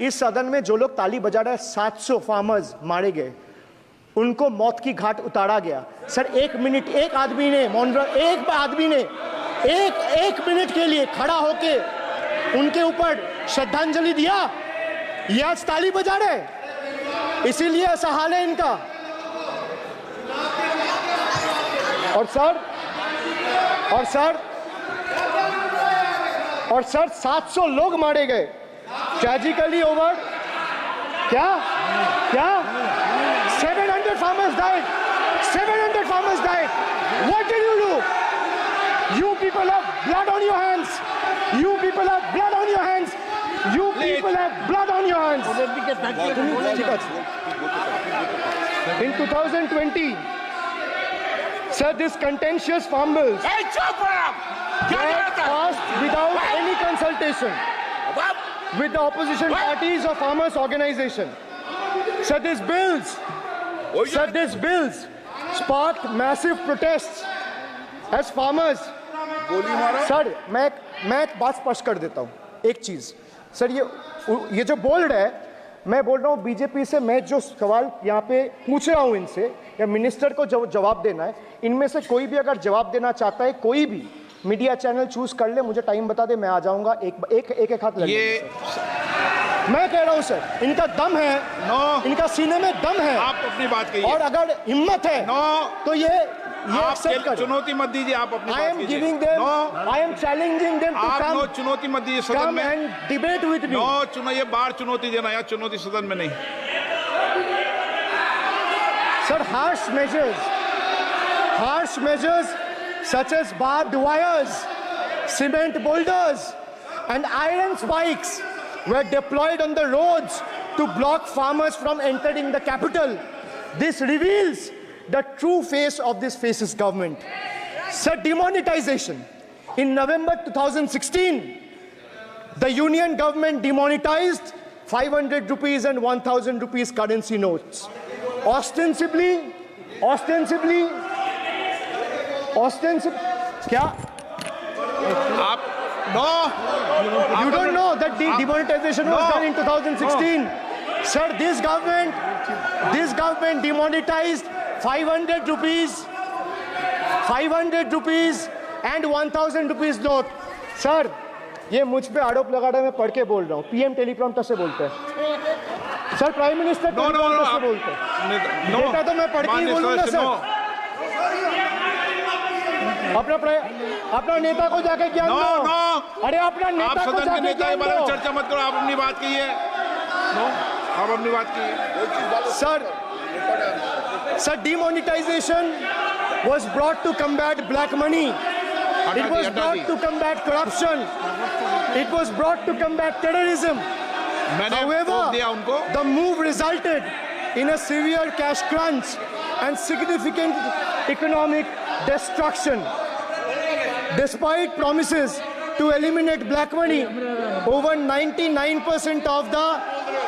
इस सदन में जो लोग ताली बजा रहे हैं, 700 फार्मर्स मारे गए, उनको मौत की घाट उतारा गया। सर 1 मिनट एक आदमी ने एक मिनट के लिए खड़ा होके उनके ऊपर श्रद्धांजलि दिया। ये आज ताली बजा रहे, इसीलिए ऐसा हाल है इनका। और सर 700 लोग मारे गए, ट्रेजिकली ओवर। क्या 700 farmers died. 700 farmers died. What did you do? You people have blood on your hands. You people have blood on your hands. You people have blood on your hands. In 2020, sir, this contentious farm bills were passed without any consultation with the opposition parties or farmers' organization. Sir, these bills sparked massive protests as farmers. Sir मैं एक बात स्पष्ट कर देता हूँ, एक चीज। Sir ये जो बोल रहा है, मैं बोल रहा हूँ बीजेपी से, मैं जो सवाल यहाँ पे पूछ रहा हूँ इनसे, या मिनिस्टर को जवाब देना है, इनमें से कोई भी अगर जवाब देना चाहता है, कोई भी मीडिया चैनल चूज कर ले, मुझे टाइम बता दे, मैं आ जाऊंगा। एक हाथ लगे। मैं कह रहा हूं सर, इनका दम है, इनका सीने में दम है। आप अपनी बात कहिए, और अगर हिम्मत है तो ये आप चुनौती मत दीजिए, आप अपनी बात कीजिए। I am challenging them to come. चुनौती मत दीजिए सदन come में। and debate with me. ये बार चुनौती देना, या चुनौती सदन में नहीं। Sir, harsh measures such as barbed wires, cement boulders, and iron spikes were deployed on the roads to block farmers from entering the capital. This reveals the true face of this fascist government. Sir, demonetization. In November 2016, the union government demonetized 500 rupees and 1000 rupees currency notes. Ostensibly, क्या? You don't know that the demonetization was done in 2016. Sir, this government demonetized 500 rupees and 1000 rupees note. Sir, ये मुझ पे आरोप लगा रहा है, मैं पढ़ के बोल रहा हूँ। पीएम टेलीप्रॉम्प्टर से बोलते हैं। सर, प्राइम मिनिस्टर टेलीप्रॉम्प्टर से बोलते हैं। डेटा तो मैं पढ़ के ही बोलूंगा सर। अपना नेता को जाके ज्ञान दो। अरे अपना नेता को जाके ज्ञान दो। चर्चा मत करो, आप अपनी बात कीजिए। आप अपनी बात कीजिए। Sir, demonetization was brought to combat black money. It was brought to combat corruption. It was brought to combat terrorism. However, the move resulted in a severe cash crunch and significant economic destruction. Despite promises to eliminate black money, over 99% of the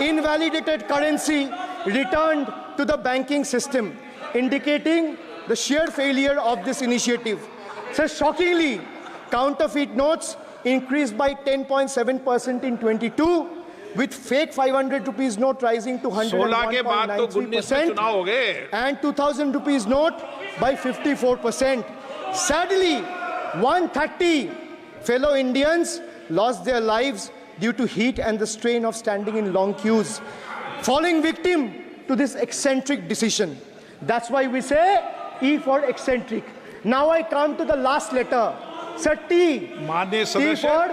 invalidated currency returned to the banking system, indicating the sheer failure of this initiative. So shockingly, counterfeit notes increased by 10.7% in 22, with fake 500 rupees note rising to 101.93% and 2000 rupees note by 54%. Sadly, 130 fellow Indians lost their lives due to heat and the strain of standing in long queues, falling victim to this eccentric decision. That's why we say E for eccentric. Now I come to the last letter. Sir, T. T for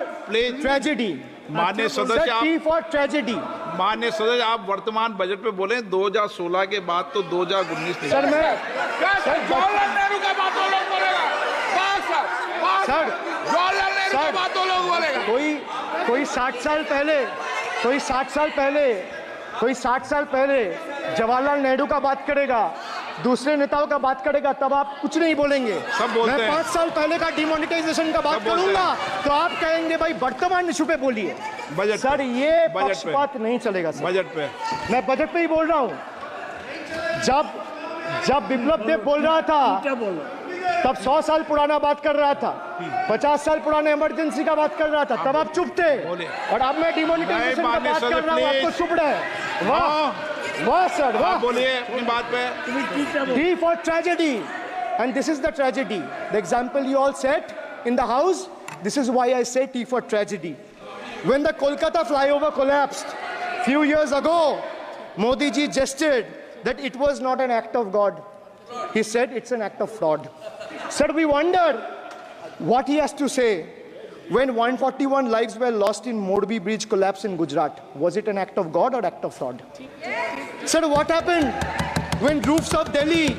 tragedy. माननीय सदस्य, T for tragedy. माननीय सदस्य, आप वर्तमान budget पे बोले 2016 के बाद तो 2019 नहीं। सर मैं जवाहरलाल नेहरू का बात तो लोग बोलेगा। सर जवाहरलाल नेहरू का बात तो लोग बोलेगा। कोई 60 साल पहले जवाहरलाल नेहरू का बात करेगा, दूसरे नेताओं का बात करेगा, तब आप कुछ नहीं बोलेंगे। मैं 5 साल पहले का डिमोनेटाइजेशन का बात करूंगा तो आप कहेंगे भाई वर्तमान इशू पे बोलिए। सर ये पक्षपात नहीं चलेगा सर। बजट पे मैं बजट पे ही बोल रहा हूँ। जब बिप्लब देव बोल रहा था, तब 100 साल पुराना बात कर रहा था, 50 साल पुराने इमरजेंसी का बात कर रहा था, तब आप चुप थे, और अब मैं डिमोनेटाइजेशन का बात कर रहा हूँ, आपको चुप रहे। वाह वाह सर, वाह। बोलिए अपनी बात पे। T for tragedy, and this is the tragedy. The example you all set in the house, this is why I say T for tragedy. When the Kolkata flyover collapsed few years ago, Modi ji gestured that it was not an act of God. He said it's an act of fraud. Sir, we wonder what he has to say when 141 lives were lost in Morbi bridge collapse in Gujarat. Was it an act of God or act of fraud? Sir, what happened when roofs of Delhi,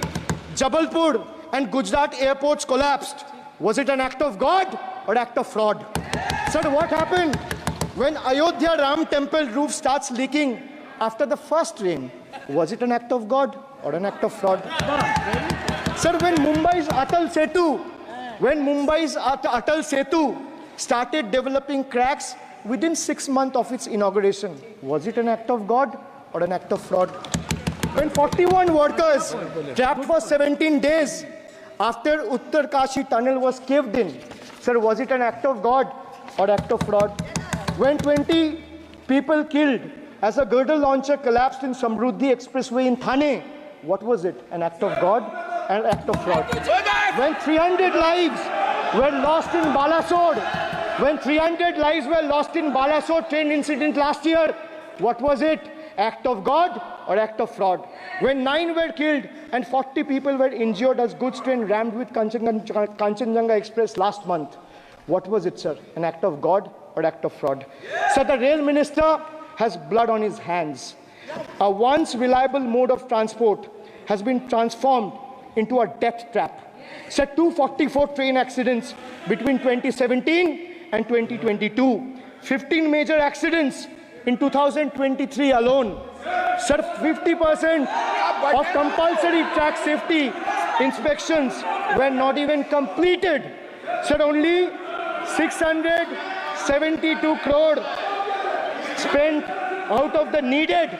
Jabalpur and Gujarat airports collapsed? Was it an act of God or act of fraud? Sir, what happened when Ayodhya Ram temple roof starts leaking after the first rain? Was it an act of God or an act of fraud? Sir, when Mumbai's Atal Setu started developing cracks within 6 months of its inauguration, was it an act of God or an act of fraud? When 41 workers trapped for 17 days after Uttarkashi tunnel was caved in, sir, was it an act of God or act of fraud? When 20 people killed as a girdle launcher collapsed in Samruddhi Expressway in Thane, what was it? An act of God and an act of fraud? When 300 lives were lost in Balasore, train incident last year, what was it? Act of God or act of fraud? When 9 were killed and 40 people were injured as goods train rammed with Kanchenjunga Express last month, what was it, sir? An act of God or act of fraud? So the rail minister has blood on his hands. A once reliable mode of transport has been transformed into a death trap. So 244 train accidents between 2017 and 2022. 15 major accidents in 2023 alone. Sir, 50% of compulsory track safety inspections were not even completed. Sir, only 672 crore spent out of the needed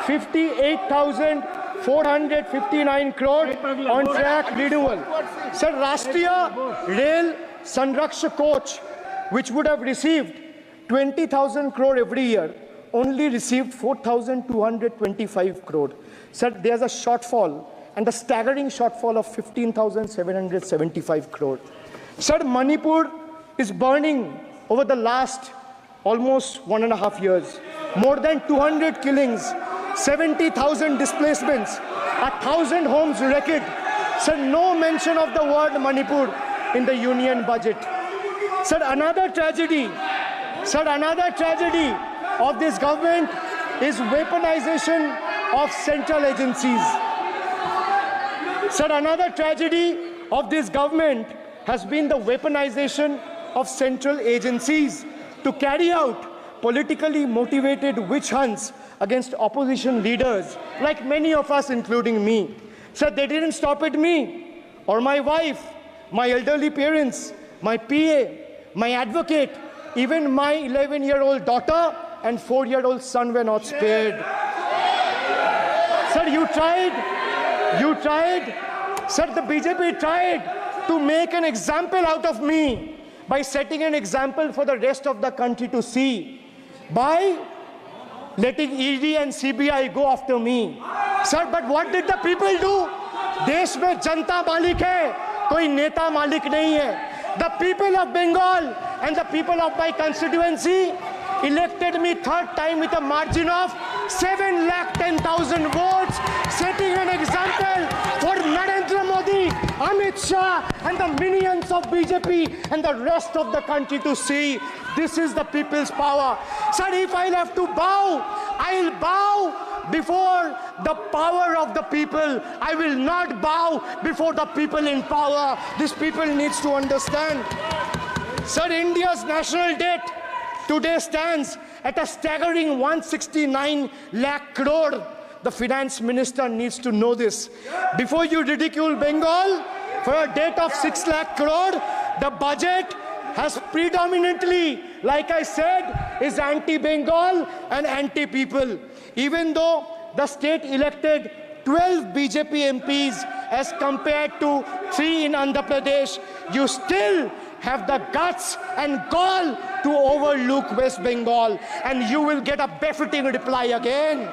58,459 crore on track renewal. Sir, Rashtriya Rail Sanrakshak coach, which would have received 20,000 crore every year, only received 4,225 crore. Sir, there's a shortfall, and a staggering shortfall of 15,775 crore. Sir, Manipur is burning over the last almost 1.5 years. More than 200 killings, 70,000 displacements, 1,000 homes wrecked. Sir, no mention of the word Manipur in the union budget. Sir, another tragedy of this government is weaponization of central agencies. Sir, another tragedy of this government has been the weaponization of central agencies to carry out politically motivated witch hunts against opposition leaders, like many of us, including me. Sir, they didn't stop at me or my wife, my elderly parents, my PA, my advocate, even my 11-year-old daughter and 4-year-old son were not spared. Sir, you tried. Sir, the BJP tried to make an example out of me by setting an example for the rest of the country to see, by letting ED and CBI go after me. Sir, but what did the people do? देश में जनता मालिक है, कोई नेता मालिक नहीं है. The people of Bengal and the people of my constituency elected me third time with a margin of 710,000 votes, setting an example for Narendra Modi, Amit Shah and the minions of BJP and the rest of the country to see. This is the people's power. Sir, if I'll have to bow, I'll bow before the power of the people. I will not bow before the people in power. This people needs to understand. Sir, India's national debt today stands at a staggering 169 lakh crore. The finance minister needs to know this. Before you ridicule Bengal for a debt of 6 lakh crore, the budget has predominantly, like I said, is anti-Bengal and anti-people. Even though the state elected 12 BJP MPs as compared to 3 in Andhra Pradesh, you still have the guts and gall to overlook West Bengal, and you will get a befitting reply again.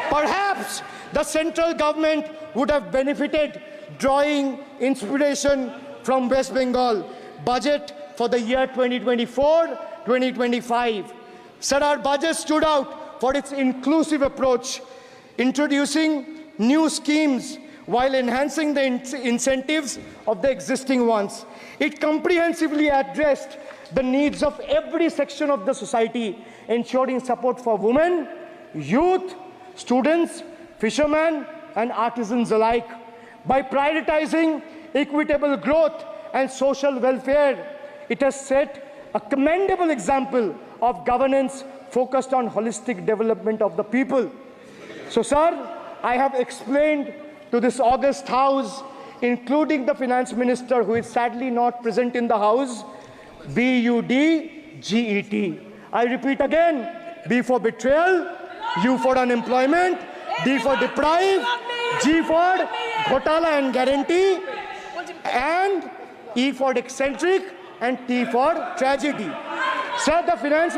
Perhaps the central government would have benefited drawing inspiration from West Bengal budget for the year 2024-2025. Sir, our budget stood out for its inclusive approach, introducing new schemes while enhancing the incentives of the existing ones. It comprehensively addressed the needs of every section of the society, ensuring support for women, youth, students, fishermen, and artisans alike. By prioritizing equitable growth and social welfare, it has set a commendable example of governance focused on holistic development of the people. So, sir, I have explained to this august house, including the finance minister, who is sadly not present in the house, BUDGET. I repeat again, B for betrayal, U for unemployment, D for deprive, G for ghotala and guarantee, and E for eccentric, and T for tragedy. Sir, the finance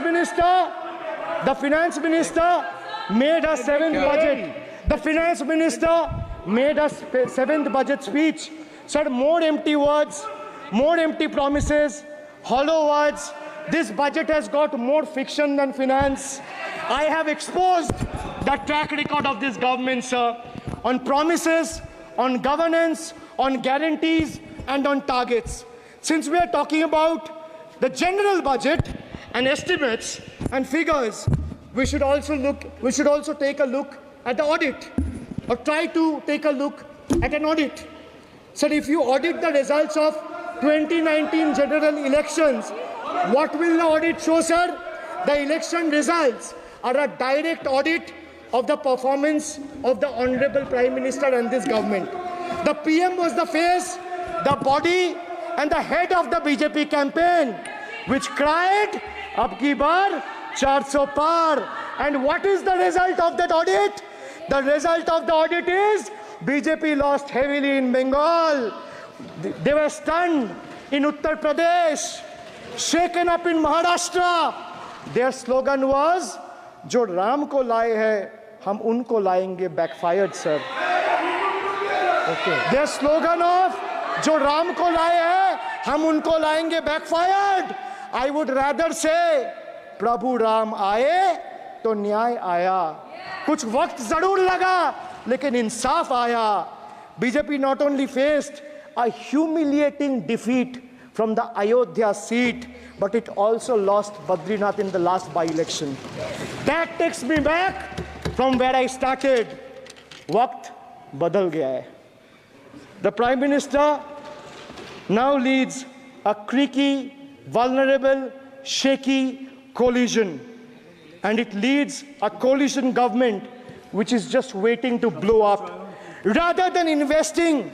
minister made a seventh budget. The finance minister made a seventh budget speech. Sir, more empty words, more empty promises, hollow words. This budget has got more fiction than finance. I have exposed the track record of this government, sir, on promises, on governance, on guarantees, and on targets. Since we are talking about the general budget and estimates and figures, we should also take a look at the audit, or try to take a look at an audit. Sir, if you audit the results of 2019 general elections, what will the audit show, sir? The election results are a direct audit of the performance of the Honorable Prime Minister and this government. The PM was the face, the body, and the head of the BJP campaign, which cried, "Ab ki baar 400 par." And what is the result of that audit? The result of the audit is BJP lost heavily in Bengal. They were stunned in Uttar Pradesh, shaken up in Maharashtra. Their slogan was, "Jo Ram ko laaye hai, hum unko laayenge," backfired, sir. Okay. Their slogan of "Jo Ram ko laaye hai, hum unko laayenge," backfired. I would rather say, "Prabhu Ram aaye, to न्याय आया." कुछ वक्त जरूर लगा, लेकिन इंसाफ आया. BJP not only faced a humiliating defeat from the Ayodhya seat, but it also lost Badrinath in the last by-election. That takes me back from where I started. Waqt badal gaya hai. The Prime Minister now leads a creaky, vulnerable, shaky coalition. And it leads a coalition government which is just waiting to blow up. Rather than investing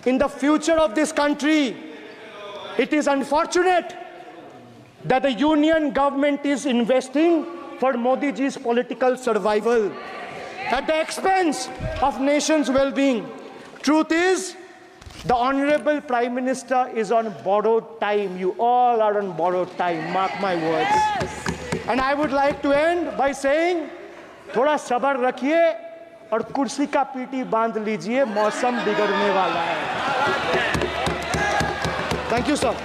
in the future of this country, it is unfortunate that the union government is investing for Modi ji's political survival at the expense of nation's well-being. Truth is, the Honorable Prime Minister is on borrowed time. You all are on borrowed time, mark my words. Yes. And I would like to end by saying, थोड़ा सब्र रखिए और कुर्सी का PT बांध लीजिए, मौसम बिगड़ने वाला है. Thank you, sir.